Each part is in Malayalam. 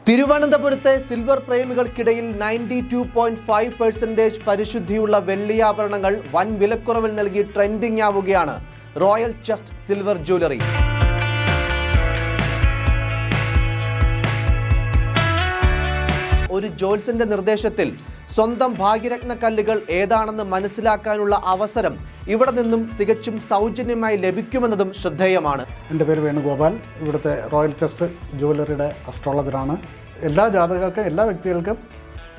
തിരുവനന്തപുരത്തെ സിൽവർ പ്രേമികൾക്കിടയിൽ 92.5% പരിശുദ്ധിയുള്ള വെള്ളിയാഭരണങ്ങൾ വൻ വിലക്കുറവിൽ നൽകി ട്രെൻഡിംഗ് ആവുകയാണ് റോയൽ ചെസ്റ്റ് സിൽവർ ജ്വല്ലറി. ഒരു ജ്യോത്സ്യന്റെ നിർദ്ദേശത്തിൽ സ്വന്തം ഭാഗ്യരത്ന കല്ലുകൾ ഏതാണെന്ന് മനസ്സിലാക്കാനുള്ള അവസരം ഇവിടെ നിന്നും തികച്ചും സൗജന്യമായി ലഭിക്കുമെന്നതും ശ്രദ്ധേയമാണ്. എൻ്റെ പേര് വേണുഗോപാൽ, ഇവിടുത്തെ റോയൽ ചെസ്റ്റ് ജ്വല്ലറിയുടെ അസ്ട്രോളജറാണ്. എല്ലാ ജാതകർക്കും എല്ലാ വ്യക്തികൾക്കും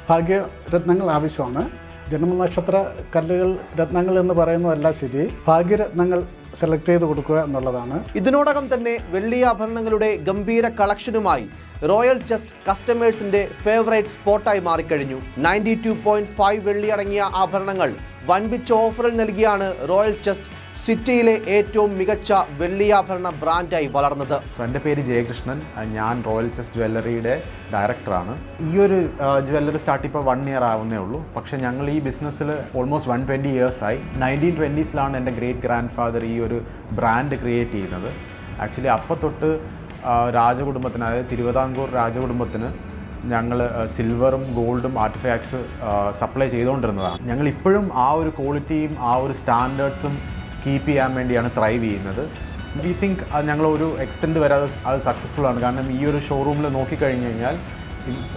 ഭാഗ്യരത്നങ്ങൾ ആവശ്യമാണ്. ജന്മനക്ഷത്ര കല്ലുകൾ രത്നങ്ങൾ എന്ന് പറയുന്നതല്ല ശരി, ഭാഗ്യരത്നങ്ങൾ സെലക്ട് ചെയ്ത് കൊടുക്കുക എന്നുള്ളതാണ്. ഇതിനോടകം തന്നെ വെള്ളിയാഭരണങ്ങളുടെ ഗംഭീര കളക്ഷനുമായി റോയൽ ചെസ്റ്റ് കസ്റ്റമേഴ്സിന്റെ ഫേവറേറ്റ് സ്പോട്ടായി മാറിക്കഴിഞ്ഞു. 92.5 വെള്ളി അടങ്ങിയ ആഭരണങ്ങൾ വൻപിച്ച ഓഫറിൽ നൽകിയാണ് റോയൽ ചെസ്റ്റ് സിറ്റിയിലെ ഏറ്റവും മികച്ച വെള്ളിയാഭരണ ബ്രാൻഡായി വളർന്നത്. എൻ്റെ പേര് ജയകൃഷ്ണൻ, ഞാൻ റോയൽ ചെസ്റ്റ് ജ്വല്ലറിയുടെ ഡയറക്ടറാണ്. ഈ ഒരു ജ്വല്ലറി സ്റ്റാർട്ട് ഇപ്പോൾ 1 ഇയർ ആവുന്നേ ഉള്ളൂ. പക്ഷേ ഞങ്ങൾ ഈ ബിസിനസ്സിൽ ഓൾമോസ്റ്റ് 120 ഇയേഴ്സായി. 1920s എൻ്റെ ഗ്രേറ്റ് ഗ്രാൻഡ് ഫാദർ ഈ ഒരു ബ്രാൻഡ് ക്രിയേറ്റ് ചെയ്യുന്നത്. ആക്ച്വലി അപ്പം തൊട്ട് രാജകുടുംബത്തിന്, അതായത് തിരുവിതാംകൂർ രാജകുടുംബത്തിന് ഞങ്ങൾ സിൽവറും ഗോൾഡും ആർട്ടിഫാക്ട്സ് സപ്ലൈ ചെയ്തുകൊണ്ടിരുന്നതാണ്. ഞങ്ങൾ ഇപ്പോഴും ആ ഒരു ക്വാളിറ്റിയും ആ ഒരു സ്റ്റാൻഡേർഡ്സും കീപ്പ് ചെയ്യാൻ വേണ്ടിയാണ് ത്രൈവ് ചെയ്യുന്നത്. വി തിങ്ക് ഞങ്ങൾ ഒരു എക്സ്റ്റെൻഡ് വരെ അത് സക്സസ്ഫുൾ ആണ്. കാരണം ഈ ഒരു ഷോറൂമിൽ നോക്കിക്കഴിഞ്ഞ് കഴിഞ്ഞാൽ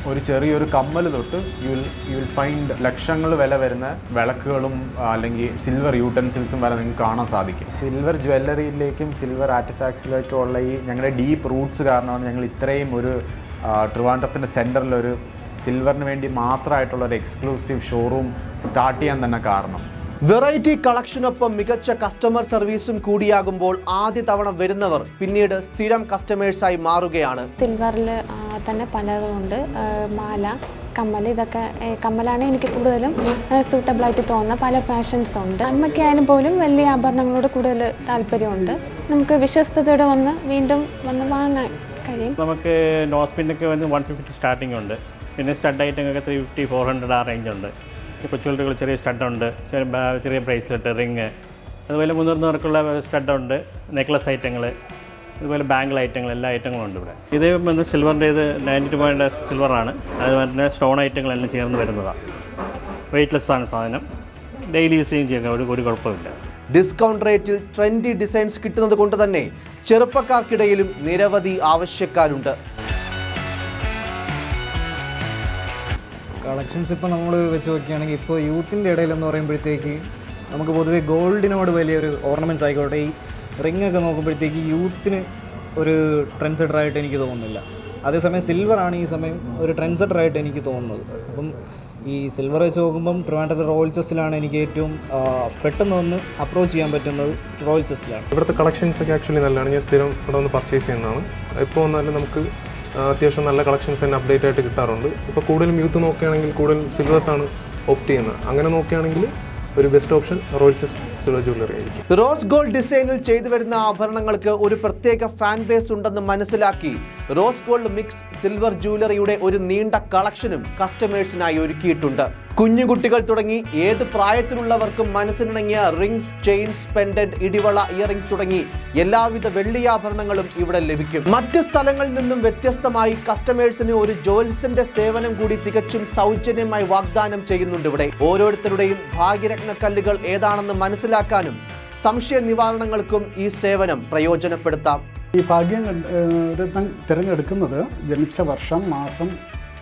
ഒരു ചെറിയൊരു കമ്മൽ തൊട്ട് യു വിൽ ഫൈൻഡ് ലക്ഷങ്ങൾ വില വരുന്ന വിളക്കുകളും അല്ലെങ്കിൽ സിൽവർ യൂട്ടൻസിൽസും വരെ നിങ്ങൾക്ക് കാണാൻ സാധിക്കും. സിൽവർ ജ്വല്ലറിയിലേക്കും സിൽവർ ആർട്ടിഫാക്ട്സിലേക്കും ഉള്ള ഈ ഞങ്ങളുടെ ഡീപ്പ് റൂട്ട്സ് കാരണമാണ് ഞങ്ങൾ ഇത്രയും ഒരു ട്രിവാൻഡ്രത്തിൻ്റെ സെൻറ്ററിലൊരു സിൽവറിന് വേണ്ടി മാത്രമായിട്ടുള്ള ഒരു എക്സ്ക്ലൂസീവ് ഷോറൂം സ്റ്റാർട്ട് ചെയ്യാൻ തന്നെ കാരണം. വെറൈറ്റി കളക്ഷനൊപ്പം മികച്ച കസ്റ്റമർ സർവീസും കൂടിയാകുമ്പോൾ ആദ്യ തവണ വരുന്നവർ പിന്നീട് സ്ഥിരം കസ്റ്റമേഴ്സായി മാറുകയാണ്. സിൽവറിൽ തന്നെ പലതുമുണ്ട്. മാല, കമ്മൽ, ഇതൊക്കെ കമ്മലാണ് എനിക്ക് കൂടുതലും സൂട്ടബിളായിട്ട് തോന്നുന്ന പല ഫാഷൻസ് ഉണ്ട്. അമ്മയ്ക്കായാലും പോലും വലിയ ആഭരണങ്ങളോട് കൂടുതൽ താല്പര്യമുണ്ട്. നമുക്ക് വിശ്വസ്തയോടെ വീണ്ടും വന്ന് വാങ്ങാൻ കഴിയും. നമുക്ക് നോസ്പിന്നൊക്കെ 150 സ്റ്റാർട്ടിംഗ് ഉണ്ട്. പിന്നെ സ്റ്റഡ് ഐറ്റങ്ങളൊക്കെ 350-400 ആ റേഞ്ച് ഉണ്ട്. കൊച്ചുകുട്ടികൾ ചെറിയ സ്റ്റഡുണ്ട്, ചെറിയ ബ്രേസ്ലെറ്റ്, റിങ്, അതുപോലെ മുതിർന്നവർക്കുള്ള സ്റ്റഡുണ്ട്, നെക്ലസ് ഐറ്റങ്ങൾ, അതുപോലെ ബാങ്കിൾ ഐറ്റങ്ങൾ, എല്ലാ ഐറ്റങ്ങളും ഉണ്ട് ഇവിടെ. ഇത് സിൽവറിൻ്റെ 92 സിൽവറാണ്. അതുപോലെ സ്റ്റോൺ ഐറ്റങ്ങളെല്ലാം ചേർന്ന് വരുന്നതാണ്. വെയ്റ്റ്ലെസ് ആണ് സാധനം. ഡെയിലി യൂസ് ചെയ്യാൻ ഒരു കുഴപ്പമില്ല. ഡിസ്കൗണ്ട് റേറ്റിൽ ട്രെൻഡി ഡിസൈൻസ് കിട്ടുന്നത് കൊണ്ട് തന്നെ ചെറുപ്പക്കാർക്കിടയിലും നിരവധി ആവശ്യക്കാരുണ്ട്. കളക്ഷൻസ് ഇപ്പോൾ നമ്മൾ വെച്ച് നോക്കുകയാണെങ്കിൽ ഇപ്പോൾ യൂത്തിൻ്റെ ഇടയിലെന്ന് പറയുമ്പോഴത്തേക്ക് നമുക്ക് പൊതുവെ ഗോൾഡിനോട് വലിയൊരു ഓർണമെൻറ്റ്സ് ആയിക്കോട്ടെ, ഈ റിംഗ് ഒക്കെ നോക്കുമ്പോഴത്തേക്ക് യൂത്തിന് ഒരു ട്രെൻഡ് സെറ്ററായിട്ട് എനിക്ക് തോന്നുന്നില്ല. അതേസമയം സിൽവറാണ് ഈ സമയം ഒരു ട്രെൻഡ് സെറ്ററായിട്ട് എനിക്ക് തോന്നുന്നത്. അപ്പം ഈ സിൽവർ വെച്ച് നോക്കുമ്പം ട്രിവാൻഡ്രത്തെ റോയൽ ചെസ്റ്റിലാണ് എനിക്ക് ഏറ്റവും പെട്ടെന്ന് ഒന്ന് അപ്രോച്ച് ചെയ്യാൻ പറ്റുന്നത്. റോയൽ ചെസ്റ്റിലാണ്. ഇവിടുത്തെ കളക്ഷൻസൊക്കെ ആക്ച്വലി നല്ലതാണ്. ഞാൻ സ്ഥിരം ഇവിടെ വന്ന് പർച്ചേസ് ചെയ്യുന്നതാണ്. ഇപ്പോൾ വന്നാലും നമുക്ക് അത്യാവശ്യം നല്ല കളക്ഷൻസ് തന്നെ അപ്ഡേറ്റ് ആയിട്ട് കിട്ടാറുണ്ട്. ഇപ്പോൾ കൂടുതലും യൂത്ത് നോക്കുകയാണെങ്കിൽ കൂടുതൽ സിൽവേഴ്സാണ് ഓപ്റ്റ് ചെയ്യുന്നത്. അങ്ങനെ നോക്കുകയാണെങ്കിൽ ഒരു best option royal chest silver jewellery ആയിരിക്കും. റോസ് ഗോൾഡ് ഡിസൈനിൽ ചെയ്തു വരുന്ന ആഭരണങ്ങൾക്ക് ഒരു പ്രത്യേക ഫാൻ ബേസ് ഉണ്ടെന്ന് മനസ്സിലാക്കി റോസ് ഗോൾഡ് മിക്സ് സിൽവർ ജ്വല്ലറിയുടെ ഒരു നീണ്ട കളക്ഷനും കസ്റ്റമേഴ്സിനായി ഒരുക്കിയിട്ടുണ്ട്. കുഞ്ഞുകുട്ടികൾ തുടങ്ങി ഏത് പ്രായത്തിലുള്ളവർക്കും മനസ്സിനിണങ്ങിയ റിംഗ്സ്, ചെയിൻസ്, പെൻഡന്റ്, ഇടിവള, ഇയറിംഗ്സ് തുടങ്ങി എല്ലാവിധ വെള്ളിയാഭരണങ്ങളും ഇവിടെ ലഭിക്കും. മറ്റ് സ്ഥലങ്ങളിൽ നിന്നും വ്യത്യസ്തമായി കസ്റ്റമേഴ്സിന് ഒരു ജ്വൽസിന്റെ സേവനം കൂടി തികച്ചും സൗജന്യമായി വാഗ്ദാനം ചെയ്യുന്നുണ്ട് ഇവിടെ. ഓരോരുത്തരുടെയും ഭാഗ്യരത്ന കല്ലുകൾ ഏതാണെന്ന് മനസ്സിലാക്കാനും സംശയ നിവാരണങ്ങൾക്കും ഈ സേവനം പ്രയോജനപ്പെടുത്താം. ഈ ഭാഗ്യരത്നം തിരഞ്ഞെടുക്കുന്നത് ജനിച്ച വർഷം, മാസം,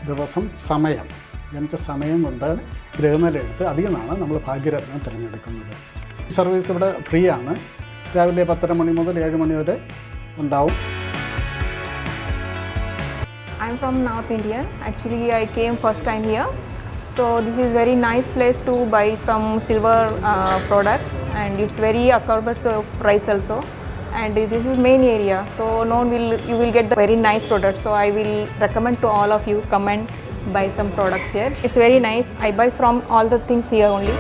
ദിവസം, സമയം, ജനിച്ച സമയം കൊണ്ട് ഗ്രഹനില എടുത്ത് അതിനാണ് നമ്മൾ ഭാഗ്യരത്നം തിരഞ്ഞെടുക്കുന്നത്. സർവീസ് ഇവിടെ ഫ്രീ ആണ്. രാവിലെ 10:30 മണി മുതൽ 7 മണി വരെ ഉണ്ടാവും. I'm from North India. Actually, I came first time here. So this is very nice place to buy some silver products, and it's very affordable price also. And this is main area, so you will get the very nice products. So I will recommend to all of you come and buy some products here. It's very nice. I buy from all the things here only.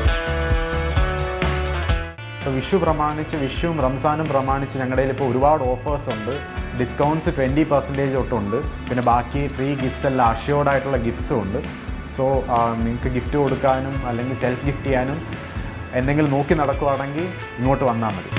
Vishu പ്രമാണിച്ച്, വിഷുവും റംസാനും പ്രമാണിച്ച് ഞങ്ങളുടെ കയ്യിൽ ഇപ്പോൾ ഒരുപാട് ഓഫേഴ്സ് ഉണ്ട്. ഡിസ്കൗണ്ട്സ് 20% തൊട്ടുണ്ട്. പിന്നെ ബാക്കി ഫ്രീ ഗിഫ്റ്റ്സ് എല്ലാം അഷ്യോർഡ് ആയിട്ടുള്ള ഗിഫ്റ്റ്സും ഉണ്ട്. സോ നിങ്ങൾക്ക് ഗിഫ്റ്റ് കൊടുക്കാനും അല്ലെങ്കിൽ സെൽഫ് ഗിഫ്റ്റ് ചെയ്യാനും എന്തെങ്കിലും നോക്കി നടക്കുവാണെങ്കിൽ ഇങ്ങോട്ട് വന്നാൽ മതി.